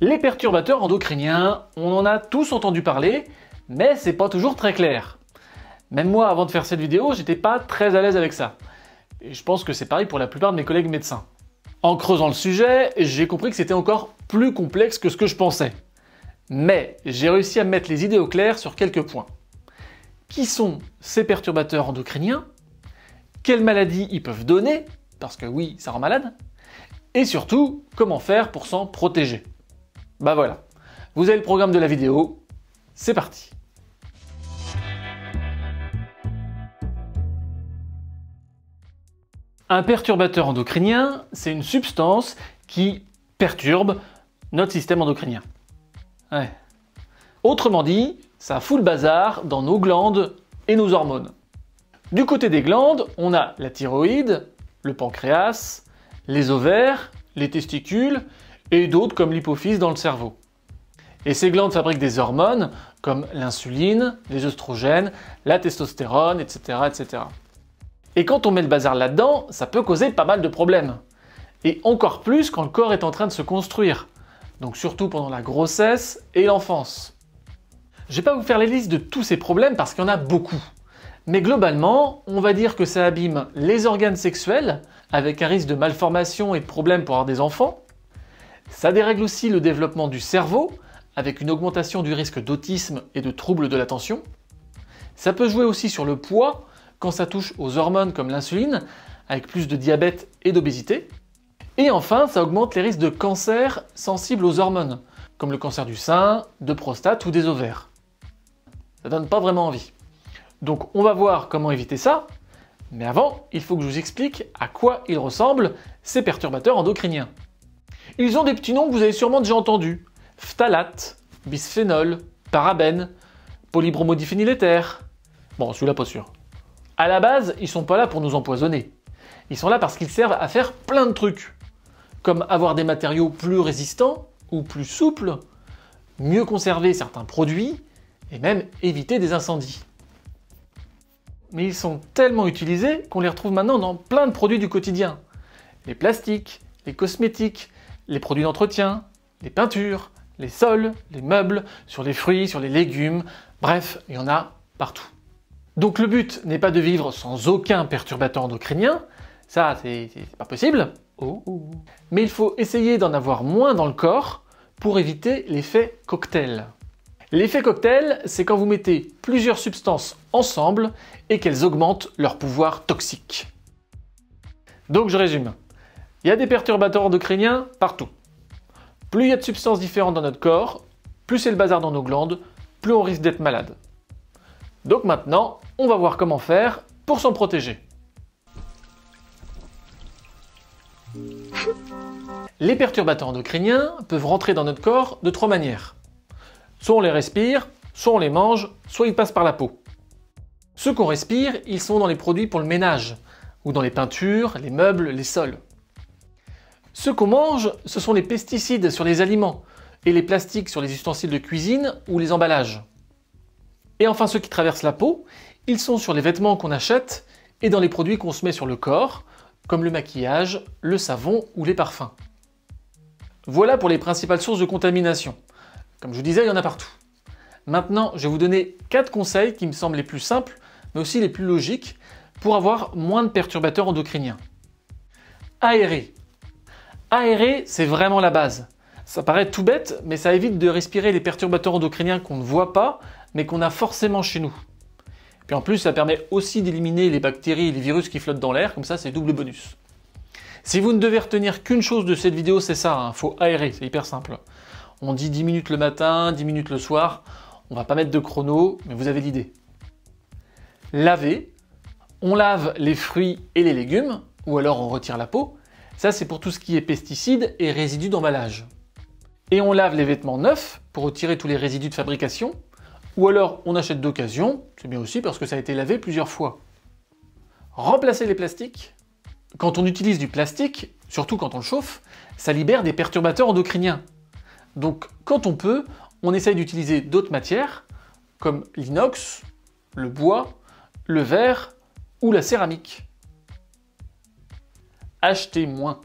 Les perturbateurs endocriniens, on en a tous entendu parler, mais c'est pas toujours très clair. Même moi, avant de faire cette vidéo, j'étais pas très à l'aise avec ça. Et je pense que c'est pareil pour la plupart de mes collègues médecins. En creusant le sujet, j'ai compris que c'était encore plus complexe que ce que je pensais. Mais j'ai réussi à mettre les idées au clair sur quelques points. Qui sont ces perturbateurs endocriniens? Quelles maladies ils peuvent donner? Parce que oui, ça rend malade. Et surtout, comment faire pour s'en protéger? Bah voilà, vous avez le programme de la vidéo, c'est parti. Un perturbateur endocrinien, c'est une substance qui perturbe notre système endocrinien. Ouais. Autrement dit, ça fout le bazar dans nos glandes et nos hormones. Du côté des glandes, on a la thyroïde, le pancréas, les ovaires, les testicules et d'autres comme l'hypophyse dans le cerveau. Et ces glandes fabriquent des hormones comme l'insuline, les œstrogènes, la testostérone, etc., etc. Et quand on met le bazar là-dedans, ça peut causer pas mal de problèmes. Et encore plus quand le corps est en train de se construire. Donc surtout pendant la grossesse et l'enfance. Je vais pas vous faire les listes de tous ces problèmes parce qu'il y en a beaucoup. Mais globalement, on va dire que ça abîme les organes sexuels, avec un risque de malformation et de problèmes pour avoir des enfants. Ça dérègle aussi le développement du cerveau, avec une augmentation du risque d'autisme et de troubles de l'attention. Ça peut jouer aussi sur le poids, quand ça touche aux hormones comme l'insuline, avec plus de diabète et d'obésité. Et enfin, ça augmente les risques de cancer sensibles aux hormones, comme le cancer du sein, de prostate ou des ovaires. Ça donne pas vraiment envie. Donc on va voir comment éviter ça, mais avant, il faut que je vous explique à quoi ils ressemblent, ces perturbateurs endocriniens. Ils ont des petits noms que vous avez sûrement déjà entendus. Phtalate, bisphénol, parabènes, polybromodiphényléther. Bon, celui-là pas sûr. À la base, ils sont pas là pour nous empoisonner. Ils sont là parce qu'ils servent à faire plein de trucs. Comme avoir des matériaux plus résistants ou plus souples, mieux conserver certains produits, et même éviter des incendies. Mais ils sont tellement utilisés qu'on les retrouve maintenant dans plein de produits du quotidien. Les plastiques, les cosmétiques, les produits d'entretien, les peintures, les sols, les meubles, sur les fruits, sur les légumes, bref, il y en a partout. Donc le but n'est pas de vivre sans aucun perturbateur endocrinien, ça c'est pas possible, mais il faut essayer d'en avoir moins dans le corps pour éviter l'effet cocktail. L'effet cocktail, c'est quand vous mettez plusieurs substances ensemble et qu'elles augmentent leur pouvoir toxique. Donc je résume. Il y a des perturbateurs endocriniens partout. Plus il y a de substances différentes dans notre corps, plus c'est le bazar dans nos glandes, plus on risque d'être malade. Donc maintenant, on va voir comment faire pour s'en protéger. Les perturbateurs endocriniens peuvent rentrer dans notre corps de trois manières. Soit on les respire, soit on les mange, soit ils passent par la peau. Ceux qu'on respire, ils sont dans les produits pour le ménage, ou dans les peintures, les meubles, les sols. Ceux qu'on mange, ce sont les pesticides sur les aliments, et les plastiques sur les ustensiles de cuisine ou les emballages. Et enfin ceux qui traversent la peau, ils sont sur les vêtements qu'on achète et dans les produits qu'on se met sur le corps, comme le maquillage, le savon ou les parfums. Voilà pour les principales sources de contamination. Comme je vous disais, il y en a partout. Maintenant, je vais vous donner 4 conseils qui me semblent les plus simples, mais aussi les plus logiques, pour avoir moins de perturbateurs endocriniens. Aérer. Aérer, c'est vraiment la base. Ça paraît tout bête, mais ça évite de respirer les perturbateurs endocriniens qu'on ne voit pas, mais qu'on a forcément chez nous. Puis en plus, ça permet aussi d'éliminer les bactéries et les virus qui flottent dans l'air, comme ça c'est double bonus. Si vous ne devez retenir qu'une chose de cette vidéo, c'est ça, faut aérer, c'est hyper simple. On dit 10 minutes le matin, 10 minutes le soir, on va pas mettre de chrono, mais vous avez l'idée. Laver, on lave les fruits et les légumes, ou alors on retire la peau, ça c'est pour tout ce qui est pesticides et résidus d'emballage. Et on lave les vêtements neufs pour retirer tous les résidus de fabrication, ou alors on achète d'occasion, c'est bien aussi parce que ça a été lavé plusieurs fois. Remplacer les plastiques. Quand on utilise du plastique, surtout quand on le chauffe, ça libère des perturbateurs endocriniens. Donc quand on peut, on essaye d'utiliser d'autres matières, comme l'inox, le bois, le verre ou la céramique. Achetez moins.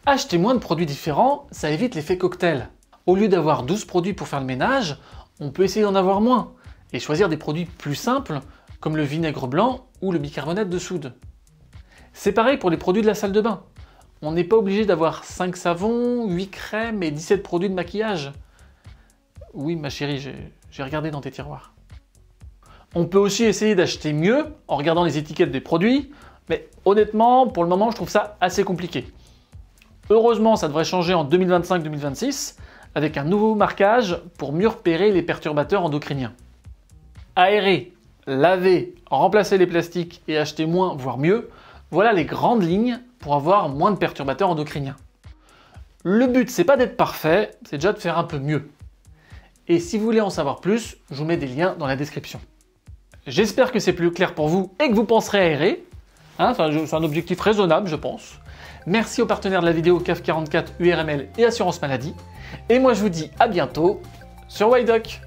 Acheter moins de produits différents, ça évite l'effet cocktail. Au lieu d'avoir 12 produits pour faire le ménage, on peut essayer d'en avoir moins et choisir des produits plus simples comme le vinaigre blanc ou le bicarbonate de soude. C'est pareil pour les produits de la salle de bain. On n'est pas obligé d'avoir 5 savons, 8 crèmes et 17 produits de maquillage. Oui, ma chérie, j'ai regardé dans tes tiroirs. On peut aussi essayer d'acheter mieux en regardant les étiquettes des produits, mais honnêtement, pour le moment, je trouve ça assez compliqué. Heureusement, ça devrait changer en 2025-2026 avec un nouveau marquage pour mieux repérer les perturbateurs endocriniens. Aérer, laver, remplacer les plastiques et acheter moins, voire mieux, voilà les grandes lignes pour avoir moins de perturbateurs endocriniens. Le but, c'est pas d'être parfait, c'est déjà de faire un peu mieux. Et si vous voulez en savoir plus, je vous mets des liens dans la description. J'espère que c'est plus clair pour vous et que vous penserez aérer. C'est un objectif raisonnable, je pense. Merci aux partenaires de la vidéo CAF 44, URML et Assurance Maladie. Et moi, je vous dis à bientôt sur White Duck.